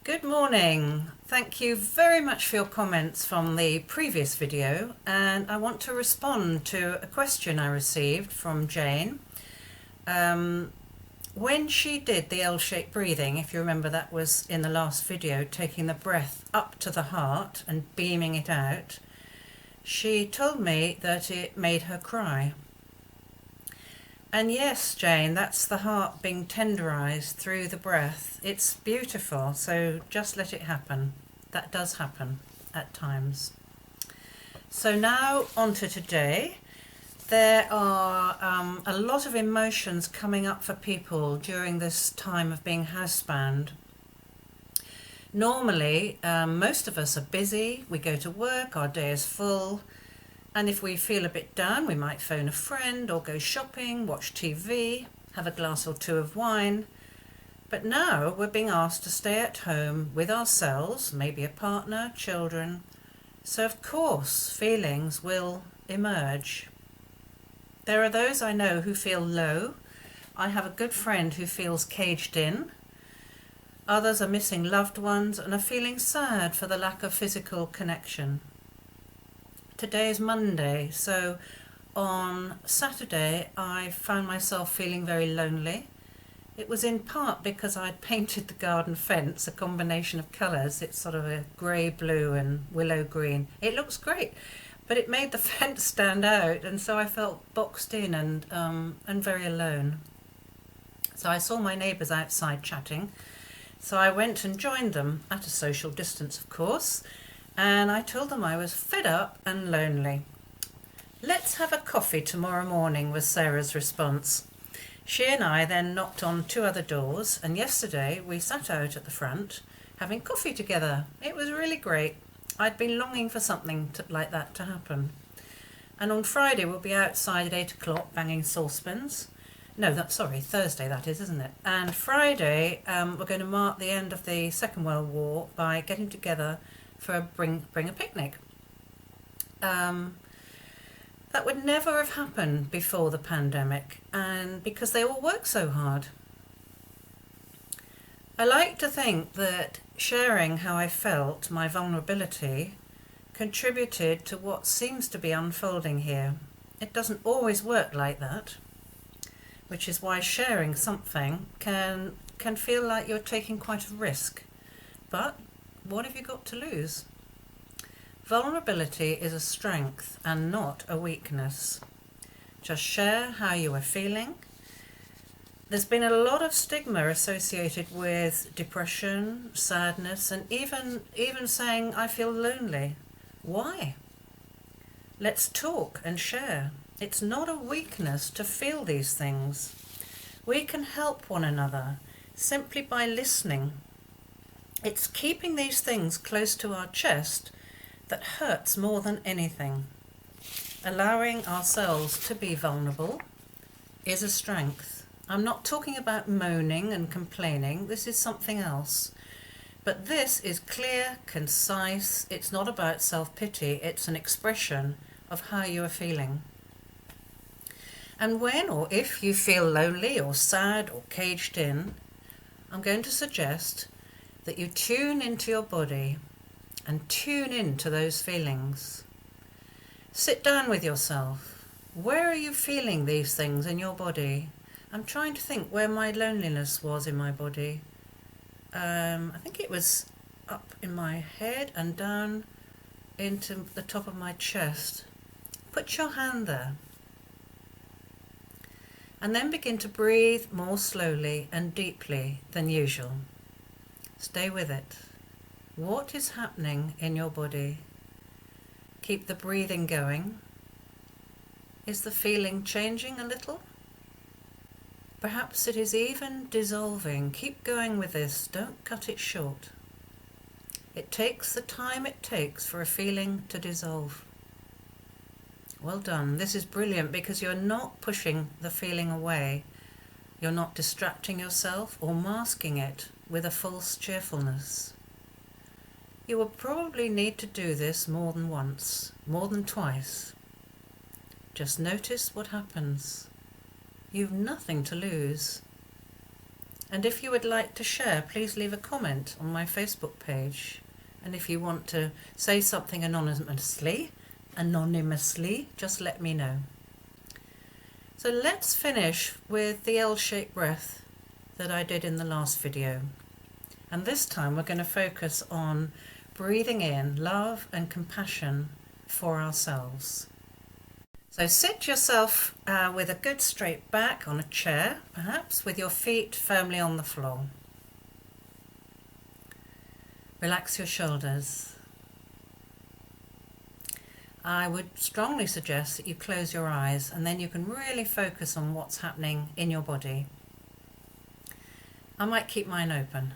Good morning. Thank you very much for your comments from the previous video, and I want to respond to a question I received from Jane. When she did the L-shaped breathing, if you remember, that was in the last video, taking the breath up to the heart and beaming it out, she told me that it made her cry. And yes, Jane, that's the heart being tenderized through the breath. It's beautiful, so just let it happen. That does happen at times. So now on to today. There are a lot of emotions coming up for people during this time of being housebound. Normally, most of us are busy. We go to work, our day is full. And if we feel a bit down, we might phone a friend or go shopping, watch TV, have a glass or two of wine. But now we're being asked to stay at home with ourselves, maybe a partner, children. So of course, feelings will emerge. There are those I know who feel low. I have a good friend who feels caged in. Others are missing loved ones and are feeling sad for the lack of physical connection. Today is Monday, so on Saturday I found myself feeling very lonely. It was in part because I'd painted the garden fence a combination of colours. It's sort of a grey blue and willow green. It looks great, but it made the fence stand out, and so I felt boxed in and very alone. So I saw my neighbours outside chatting, so I went and joined them, at a social distance of course, and I told them I was fed up and lonely. "Let's have a coffee tomorrow morning," was Sarah's response. She and I then knocked on 2 other doors, and yesterday we sat out at the front having coffee together. It was really great. I'd been longing for something like that to happen. And on Friday we'll be outside at 8 o'clock banging saucepans. No, Thursday that is, isn't it? And Friday we're going to mark the end of the Second World War by getting together for a bring a picnic. That would never have happened before the pandemic, and because they all work so hard. I like to think that sharing how I felt, my vulnerability, contributed to what seems to be unfolding here. It doesn't always work like that, which is why sharing something can feel like you're taking quite a risk. But what have you got to lose? Vulnerability is a strength and not a weakness. Just share how you are feeling. There's been a lot of stigma associated with depression, sadness, and even saying I feel lonely. Why? Let's talk and share. It's not a weakness to feel these things. We can help one another simply by listening. It's keeping these things close to our chest that hurts more than anything. Allowing ourselves to be vulnerable is a strength. I'm not talking about moaning and complaining. This is something else. But this is clear, concise. It's not about self-pity. It's an expression of how you are feeling. And when or if you feel lonely or sad or caged in, I'm going to suggest that you tune into your body and tune into those feelings. Sit down with yourself. Where are you feeling these things in your body? I'm trying to think where my loneliness was in my body. I think it was up in my head and down into the top of my chest. Put your hand there. And then begin to breathe more slowly and deeply than usual. Stay with it. What is happening in your body? Keep the breathing going. Is the feeling changing a little? Perhaps it is even dissolving. Keep going with this. Don't cut it short. It takes the time it takes for a feeling to dissolve. Well done. This is brilliant because you're not pushing the feeling away. You're not distracting yourself or masking it with a false cheerfulness. You will probably need to do this more than once, more than twice. Just notice what happens. You've nothing to lose. And if you would like to share, please leave a comment on my Facebook page. And if you want to say something anonymously, just let me know. So let's finish with the L-shaped breath that I did in the last video. And this time we're going to focus on breathing in love and compassion for ourselves. So sit yourself with a good straight back on a chair, perhaps with your feet firmly on the floor. Relax your shoulders. I would strongly suggest that you close your eyes, and then you can really focus on what's happening in your body. I might keep mine open.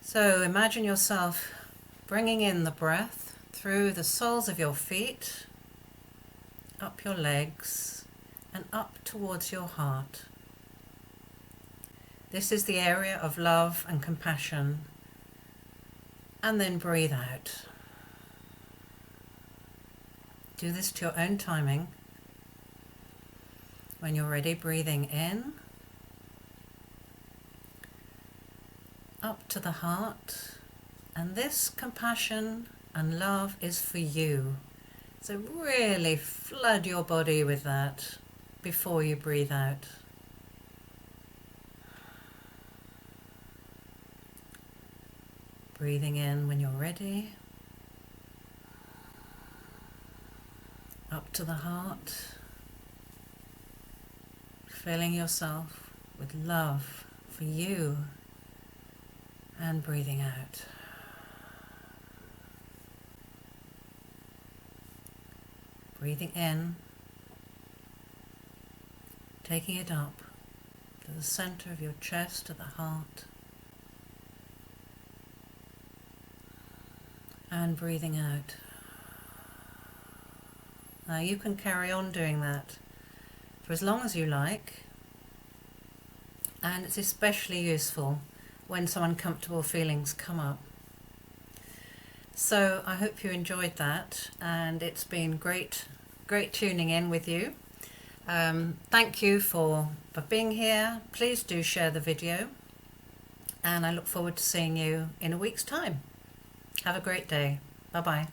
So imagine yourself bringing in the breath through the soles of your feet, up your legs, and up towards your heart. This is the area of love and compassion. And then breathe out. Do this to your own timing. When you're ready, breathing in, up to the heart, and this compassion and love is for you. So really flood your body with that before you breathe out. Breathing in when you're ready, up to the heart, filling yourself with love for you, and breathing out. Breathing in, taking it up to the center of your chest, to the heart, and breathing out. Now you can carry on doing that for as long as you like, and it's especially useful when some uncomfortable feelings come up. So I hope you enjoyed that, and it's been great tuning in with you. Thank you for being here. Please do share the video, and I look forward to seeing you in a week's time. Have a great day. Bye-bye.